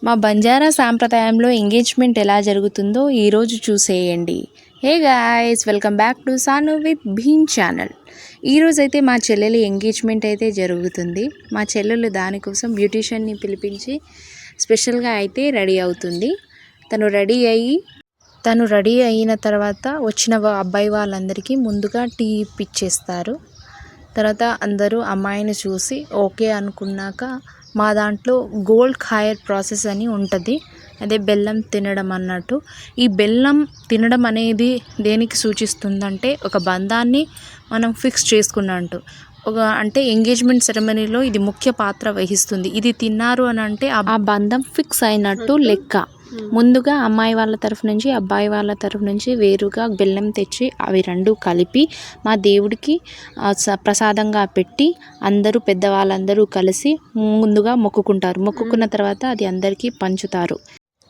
మా బంజారా సాంప్రదాయంలో ఎంగేజ్మెంట్ ఎలా జరుగుతుందో ఈరోజు చూసేయండి. Hey guys, welcome back to Sanu with Bheem channel. ఈరోజైతే మా చెల్లెలి ఎంగేజ్మెంట్ అయితే జరుగుతుంది. మా చెల్లెలు దానికోసం బ్యూటీషియన్ని పిలిపించి స్పెషల్గా అయితే రెడీ అవుతుంది. తను రెడీ అయిన తర్వాత వచ్చిన అబ్బాయి వాళ్ళందరికీ ముందుగా టీ ఇప్పించేస్తారు. తర్వాత అందరూ అమ్మాయిని చూసి ఓకే అనుకున్నాక మా దాంట్లో గోల్డ్ ఖాయర్ ప్రాసెస్ అని ఉంటుంది. అదే బెల్లం తినడం అన్నట్టు. ఈ బెల్లం తినడం అనేది దేనికి సూచిస్తుందంటే ఒక బంధాన్ని మనం ఫిక్స్ చేసుకున్నట్టు. అంటే ఎంగేజ్మెంట్ సెరమనీలో ఇది ముఖ్య పాత్ర వహిస్తుంది. ఇది తిన్నారు అని అంటే ఆ బంధం ఫిక్స్ అయినట్టు లెక్క. ముందుగా అమ్మాయి వాళ్ళ తరఫు నుంచి అబ్బాయి వాళ్ళ తరఫు నుంచి వేరుగా బెల్లం తెచ్చి అవి రెండు కలిపి మా దేవుడికి ప్రసాదంగా పెట్టి అందరూ పెద్దవాళ్ళందరూ కలిసి ముందుగా మొక్కుకుంటారు. మొక్కుకున్న తర్వాత అది అందరికీ పంచుతారు.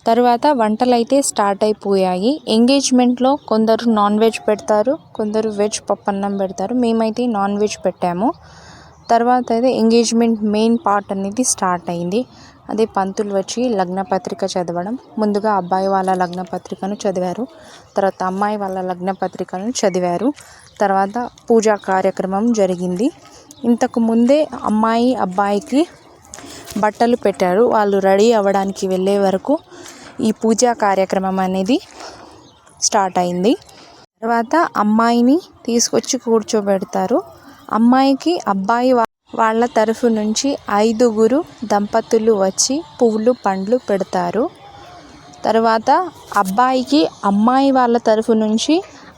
తర్వాత వంటలు అయితే స్టార్ట్ అయిపోయాయి. ఎంగేజ్మెంట్లో కొందరు నాన్ వెజ్ పెడతారు, కొందరు వెజ్ పప్పన్నం పెడతారు. మేమైతే నాన్ వెజ్ పెట్టాము. తర్వాత అయితే ఎంగేజ్మెంట్ మెయిన్ పార్ట్ అనేది స్టార్ట్ అయింది. అదే పంతులు వచ్చి లగ్నపత్రిక చదవడం. ముందుగా అబ్బాయి వాళ్ళ లగ్నపత్రికను చదివారు, తర్వాత అమ్మాయి వాళ్ళ లగ్నపత్రికను చదివారు. తర్వాత పూజా కార్యక్రమం జరిగింది. ఇంతకు ముందే అమ్మాయి అబ్బాయికి బట్టలు పెట్టారు. వాళ్ళు రెడీ అవ్వడానికి వెళ్ళే వరకు ఈ పూజా కార్యక్రమం అనేది స్టార్ట్ అయింది. తర్వాత అమ్మాయిని తీసుకొచ్చి కూర్చోబెడతారు. అమ్మాయికి అబ్బాయి వాళ్ళ తరఫు నుంచి 5 దంపతులు వచ్చి పువ్వులు పండ్లు పెడతారు. తర్వాత అబ్బాయికి అమ్మాయి వాళ్ళ తరఫు నుంచి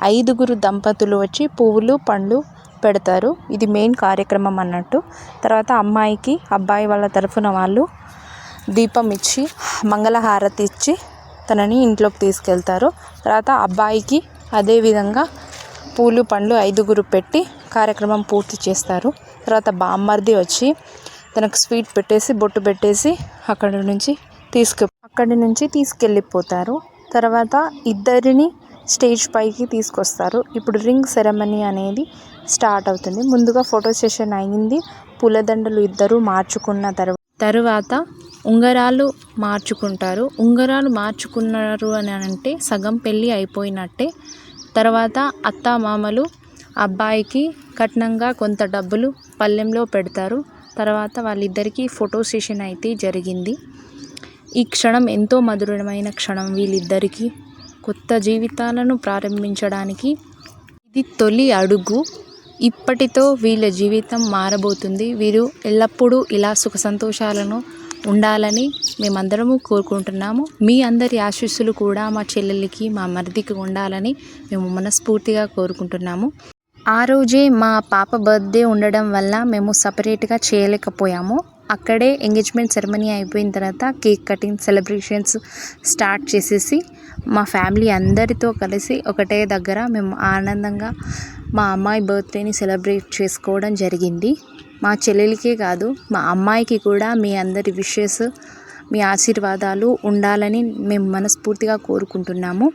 5 దంపతులు వచ్చి పువ్వులు పండ్లు పెడతారు. ఇది మెయిన్ కార్యక్రమం అన్నట్టు. తర్వాత అమ్మాయికి అబ్బాయి వాళ్ళ తరఫున వాళ్ళు దీపం ఇచ్చి మంగళహారతి ఇచ్చి తనని ఇంట్లోకి తీసుకెళ్తారు. తర్వాత అబ్బాయికి అదేవిధంగా పూలు పండ్లు 5 పెట్టి కార్యక్రమం పూర్తి చేస్తారు. తర్వాత బామ్మర్ది వచ్చి తనకు స్వీట్ పెట్టేసి బొట్టు పెట్టేసి అక్కడి నుంచి తీసుకెళ్ళిపోతారు. తర్వాత ఇద్దరిని స్టేజ్ పైకి తీసుకొస్తారు. ఇప్పుడు రింగ్ సెరమనీ అనేది స్టార్ట్ అవుతుంది. ముందుగా ఫోటో సెషన్ అయింది. పూలదండలు ఇద్దరు మార్చుకున్న తరువాత ఉంగరాలు మార్చుకుంటారు. ఉంగరాలు మార్చుకున్నారు అని అంటే సగం పెళ్ళి అయిపోయినట్టే. తర్వాత అత్తామామలు అబ్బాయికి కట్నంగా కొంత డబ్బులు పళ్ళెంలో పెడతారు. తర్వాత వాళ్ళిద్దరికీ ఫోటో సెషన్ అయితే జరిగింది. ఈ క్షణం ఎంతో మధురమైన క్షణం. వీళ్ళిద్దరికీ కొత్త జీవితాలను ప్రారంభించడానికి ఇది తొలి అడుగు. ఇప్పటితో వీళ్ళ జీవితం మారబోతుంది. వీరు ఎల్లప్పుడూ ఇలా సుఖ సంతోషాలను ఉండాలని మేమందరము కోరుకుంటున్నాము. మీ అందరి ఆశీస్సులు కూడా మా చెల్లెలికి మా మరిదికి ఉండాలని మేము మనస్ఫూర్తిగా కోరుకుంటున్నాము. ఆ రోజే మా పాప బర్త్డే ఉండడం వల్ల మేము సపరేట్గా చేయలేకపోయాము. అక్కడే ఎంగేజ్మెంట్ సెరమనీ అయిపోయిన తర్వాత కేక్ కటింగ్ సెలబ్రేషన్స్ స్టార్ట్ చేసేసి మా ఫ్యామిలీ అందరితో కలిసి ఒకటే దగ్గర మేము ఆనందంగా మా అమ్మాయి బర్త్డేని సెలబ్రేట్ చేసుకోవడం జరిగింది. మా చెల్లెలికే కాదు మా అమ్మాయికి కూడా మీ అందరి విషెస్, మీ ఆశీర్వాదాలు ఉండాలని మేము మనస్ఫూర్తిగా కోరుకుంటున్నాము.